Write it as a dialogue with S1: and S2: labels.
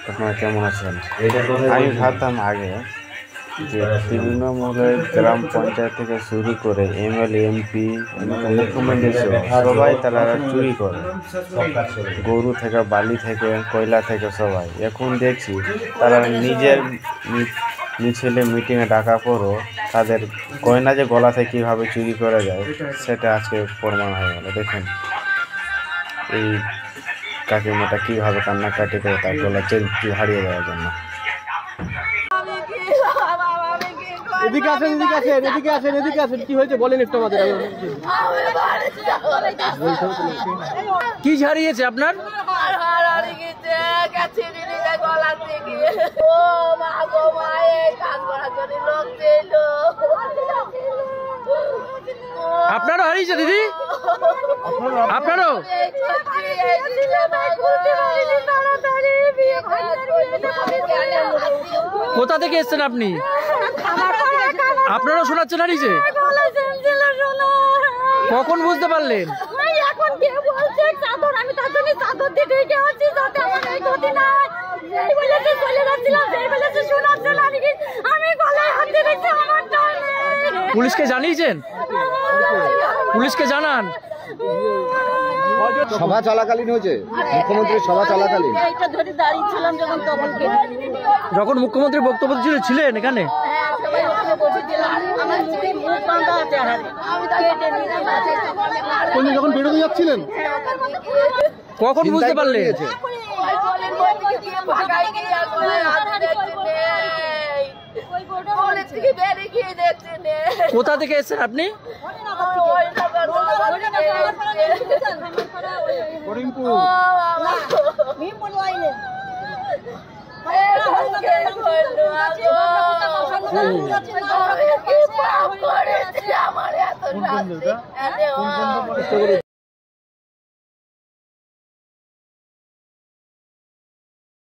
S1: আপনারা কেমন আছেন? আমি ভাবতাম আগে যে তৃণমূলের গ্রাম পঞ্চায়েত থেকে শুরু করে এমএলএ এমপি মুখ্যমন্ত্রী সবাই তারা চুরি করে, গরু থেকে বালি থেকে কয়লা থেকে সবাই। এখন দেখছি তারা নিজের মিছিলে মিটিংয়ে ডাকা পরও তাদের গয়না যে গলা থেকে কীভাবে চুরি করা যায় সেটা আজকে প্রমাণ হয়ে গেল। দেখুন এই কাকিমাটা কীভাবে কান্নাকাটি করে তার গলা চেন হারিয়ে যাওয়ার জন্য।
S2: কি হয়েছে বলেন একটু আমাদের। কি হারিয়েছে আপনার? আপনারও হারিয়েছে দিদি? আপনারও? কোথা থেকে এসছেন আপনি? আপনারও শোনাচ্ছেন হারিয়েছে? কখন বুঝতে পারলেন? পুলিশকে জানিয়েছেন? পুলিশকে জানান।
S3: সভা চলাকালীন হয়েছে, মুখ্যমন্ত্রীর সভা চলাকালীন।
S2: যখন মুখ্যমন্ত্রী বক্তব্য ছিলেন এখানে,
S3: যখন বেরোতে যাচ্ছিলেন
S2: কখন বুঝতে পারলেন? কোথা থেকে এসেছেন আপনি?